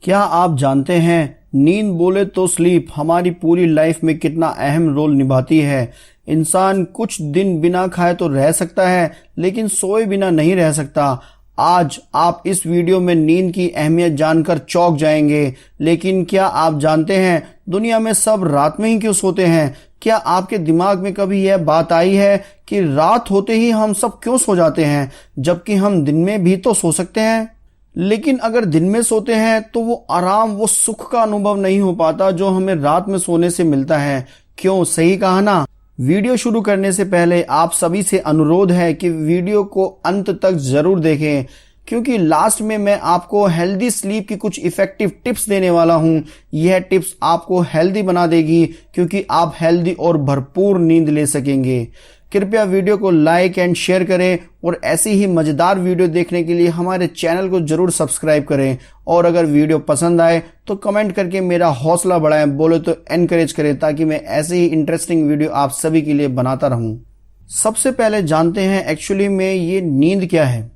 क्या आप जानते हैं नींद बोले तो स्लीप हमारी पूरी लाइफ में कितना अहम रोल निभाती है। इंसान कुछ दिन बिना खाए तो रह सकता है, लेकिन सोए बिना नहीं रह सकता। आज आप इस वीडियो में नींद की अहमियत जानकर चौंक जाएंगे। लेकिन क्या आप जानते हैं दुनिया में सब रात में ही क्यों सोते हैं? क्या आपके दिमाग में कभी यह बात आई है कि रात होते ही हम सब क्यों सो जाते हैं, जबकि हम दिन में भी तो सो सकते हैं? लेकिन अगर दिन में सोते हैं तो वो आराम, वो सुख का अनुभव नहीं हो पाता जो हमें रात में सोने से मिलता है। क्यों? सही कहा ना। वीडियो शुरू करने से पहले आप सभी से अनुरोध है कि वीडियो को अंत तक जरूर देखें, क्योंकि लास्ट में मैं आपको हेल्दी स्लीप की कुछ इफेक्टिव टिप्स देने वाला हूं। यह टिप्स आपको हेल्दी बना देगी, क्योंकि आप हेल्दी और भरपूर नींद ले सकेंगे। कृपया वीडियो को लाइक एंड शेयर करें और ऐसी ही मजेदार वीडियो देखने के लिए हमारे चैनल को जरूर सब्सक्राइब करें। और अगर वीडियो पसंद आए तो कमेंट करके मेरा हौसला बढ़ाएं, बोले तो एनकरेज करें, ताकि मैं ऐसे ही इंटरेस्टिंग वीडियो आप सभी के लिए बनाता रहूं। सबसे पहले जानते हैं एक्चुअली में ये नींद क्या है।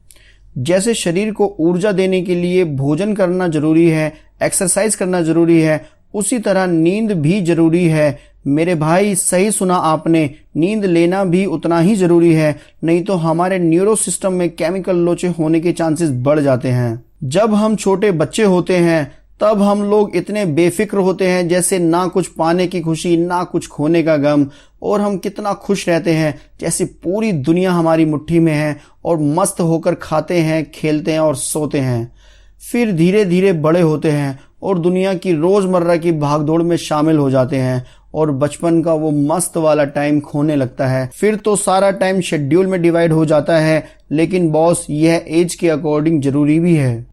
जैसे शरीर को ऊर्जा देने के लिए भोजन करना जरूरी है, एक्सरसाइज करना जरूरी है, उसी तरह नींद भी जरूरी है। मेरे भाई, सही सुना आपने, नींद लेना भी उतना ही जरूरी है, नहीं तो हमारे न्यूरो सिस्टम में केमिकल लोचे होने के चांसेस बढ़ जाते हैं। जब हम छोटे बच्चे होते हैं तब हम लोग इतने बेफिक्र होते हैं, जैसे ना कुछ पाने की खुशी ना कुछ खोने का गम, और हम कितना खुश रहते हैं जैसे पूरी दुनिया हमारी मुट्ठी में है, और मस्त होकर खाते हैं, खेलते हैं और सोते हैं। फिर धीरे धीरे बड़े होते हैं और दुनिया की रोजमर्रा की भागदौड़ में शामिल हो जाते हैं, और बचपन का वो मस्त वाला टाइम खोने लगता है। फिर तो सारा टाइम शेड्यूल में डिवाइड हो जाता है। लेकिन बॉस, यह एज के अकॉर्डिंग जरूरी भी है।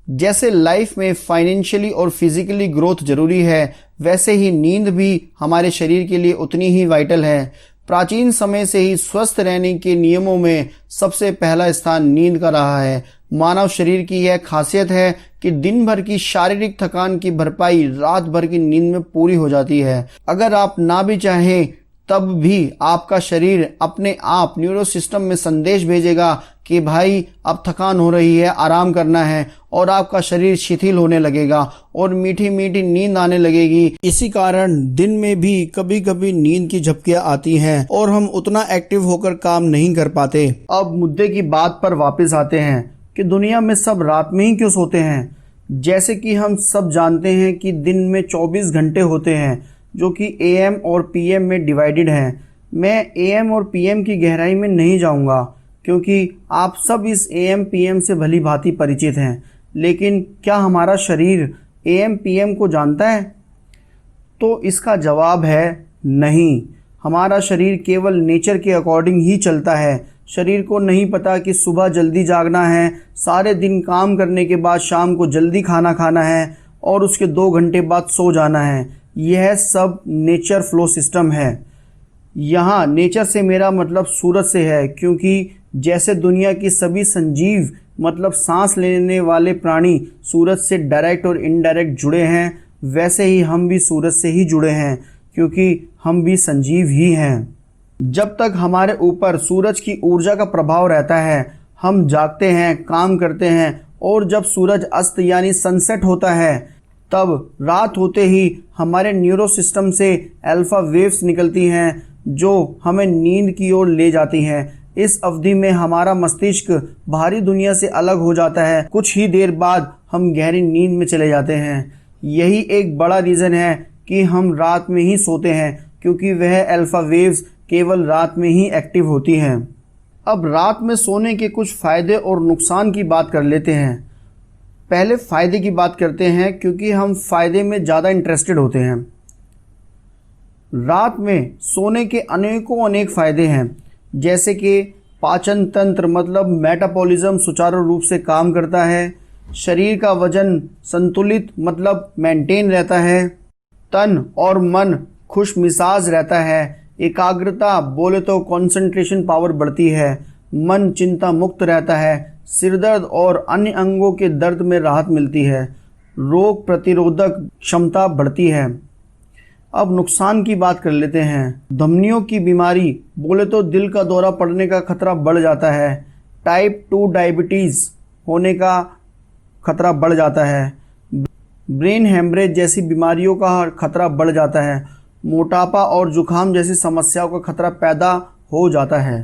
जैसे लाइफ में फाइनेंशियली और फिजिकली ग्रोथ जरूरी है, वैसे ही नींद भी हमारे शरीर के लिए उतनी ही वाइटल है। प्राचीन समय से ही स्वस्थ रहने के नियमों में सबसे पहला स्थान नींद का रहा है। मानव शरीर की यह खासियत है कि दिन भर की शारीरिक थकान की भरपाई रात भर की नींद में पूरी हो जाती है। अगर आप ना भी चाहें तब भी आपका शरीर अपने आप न्यूरो सिस्टम में संदेश भेजेगा कि भाई अब थकान हो रही है, आराम करना है, और आपका शरीर शिथिल होने लगेगा और मीठी मीठी नींद आने लगेगी। इसी कारण दिन में भी कभी कभी नींद की झपकियां आती हैं और हम उतना एक्टिव होकर काम नहीं कर पाते। अब मुद्दे की बात पर वापस आते हैं कि दुनिया में सब रात में ही क्यों सोते हैं। जैसे कि हम सब जानते हैं कि दिन में 24 घंटे होते हैं, जो कि AM और PM में डिवाइडेड हैं। मैं AM और PM की गहराई में नहीं जाऊंगा, क्योंकि आप सब इस AM PM से भली भांति परिचित हैं। लेकिन क्या हमारा शरीर AM PM को जानता है? तो इसका जवाब है नहीं। हमारा शरीर केवल नेचर के अकॉर्डिंग ही चलता है। शरीर को नहीं पता कि सुबह जल्दी जागना है, सारे दिन काम करने के बाद शाम को जल्दी खाना खाना है, और उसके 2 घंटे बाद सो जाना है। यह सब नेचर फ्लो सिस्टम है। यहाँ नेचर से मेरा मतलब सूरज से है, क्योंकि जैसे दुनिया की सभी संजीव मतलब सांस लेने वाले प्राणी सूरज से डायरेक्ट और इनडायरेक्ट जुड़े हैं, वैसे ही हम भी सूरज से ही जुड़े हैं, क्योंकि हम भी संजीव ही हैं। जब तक हमारे ऊपर सूरज की ऊर्जा का प्रभाव रहता है, हम जागते हैं, काम करते हैं, और जब सूरज अस्त यानी सनसेट होता है, तब रात होते ही हमारे न्यूरो सिस्टम से अल्फा वेव्स निकलती हैं, जो हमें नींद की ओर ले जाती हैं। इस अवधि में हमारा मस्तिष्क बाहरी दुनिया से अलग हो जाता है। कुछ ही देर बाद हम गहरी नींद में चले जाते हैं। यही एक बड़ा रीज़न है कि हम रात में ही सोते हैं, क्योंकि वह अल्फा वेव्स केवल रात में ही एक्टिव होती हैं। अब रात में सोने के कुछ फ़ायदे और नुकसान की बात कर लेते हैं। पहले फ़ायदे की बात करते हैं, क्योंकि हम फ़ायदे में ज़्यादा इंटरेस्टेड होते हैं। रात में सोने के अनेकों अनेक फ़ायदे हैं, जैसे कि पाचन तंत्र मतलब मेटाबॉलिज्म सुचारू रूप से काम करता है, शरीर का वजन संतुलित मतलब मेंटेन रहता है, तन और मन खुश मिजाज रहता है, एकाग्रता बोले तो कंसंट्रेशन पावर बढ़ती है, मन चिंता मुक्त रहता है, सिरदर्द और अन्य अंगों के दर्द में राहत मिलती है, रोग प्रतिरोधक क्षमता बढ़ती है। अब नुकसान की बात कर लेते हैं। धमनियों की बीमारी बोले तो दिल का दौरा पड़ने का खतरा बढ़ जाता है, टाइप 2 डायबिटीज़ होने का खतरा बढ़ जाता है, ब्रेन हेमरेज जैसी बीमारियों का खतरा बढ़ जाता है। मोटापा और जुखाम जैसी समस्याओं का खतरा पैदा हो जाता है।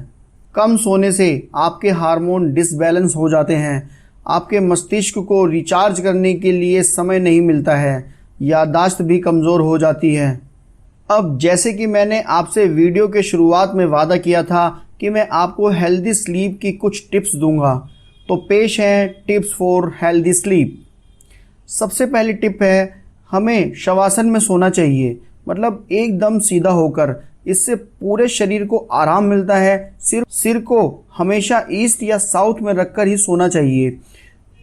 कम सोने से आपके हार्मोन डिसबैलेंस हो जाते हैं। आपके मस्तिष्क को रिचार्ज करने के लिए समय नहीं मिलता है। याददाश्त भी कमज़ोर हो जाती है। अब जैसे कि मैंने आपसे वीडियो के शुरुआत में वादा किया था कि मैं आपको हेल्दी स्लीप की कुछ टिप्स दूंगा, तो पेश हैं टिप्स फॉर हेल्दी स्लीप। सबसे पहली टिप है, हमें शवासन में सोना चाहिए, मतलब एकदम सीधा होकर। इससे पूरे शरीर को आराम मिलता है। सिर को हमेशा ईस्ट या साउथ में रखकर ही सोना चाहिए।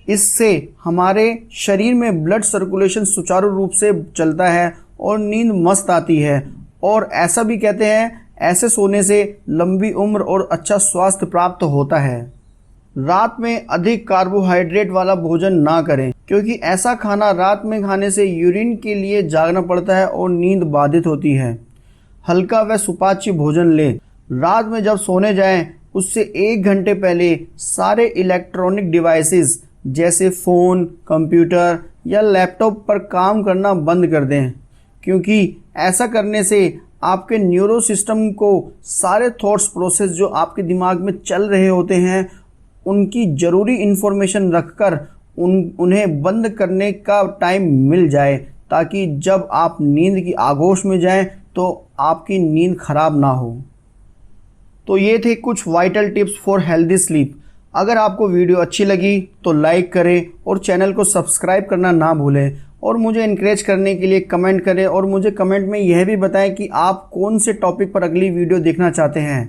इससे हमारे शरीर में ब्लड सर्कुलेशन सुचारू रूप से चलता है और नींद मस्त आती है। और ऐसा भी कहते हैं, ऐसे सोने से लंबी उम्र और अच्छा स्वास्थ्य प्राप्त होता है। रात में अधिक कार्बोहाइड्रेट वाला भोजन ना करें, क्योंकि ऐसा खाना रात में खाने से यूरिन के लिए जागना पड़ता है और नींद बाधित होती है। हल्का व सुपाच्य भोजन लें। रात में जब सोने जाएं, उससे 1 घंटे पहले सारे इलेक्ट्रॉनिक डिवाइसेस जैसे फ़ोन, कंप्यूटर या लैपटॉप पर काम करना बंद कर दें, क्योंकि ऐसा करने से आपके न्यूरो सिस्टम को सारे थॉट्स प्रोसेस जो आपके दिमाग में चल रहे होते हैं, उनकी ज़रूरी इन्फॉर्मेशन रखकर उन्हें बंद करने का टाइम मिल जाए, ताकि जब आप नींद की आगोश में जाएं तो आपकी नींद खराब ना हो। तो ये थे कुछ vital tips for healthy sleep. अगर आपको वीडियो अच्छी लगी तो लाइक करें और चैनल को सब्सक्राइब करना ना भूलें। और मुझे इनकरेज करने के लिए कमेंट करें और मुझे कमेंट में यह भी बताएं कि आप कौन से टॉपिक पर अगली वीडियो देखना चाहते हैं।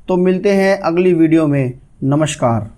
तो मिलते हैं अगली वीडियो में। नमस्कार।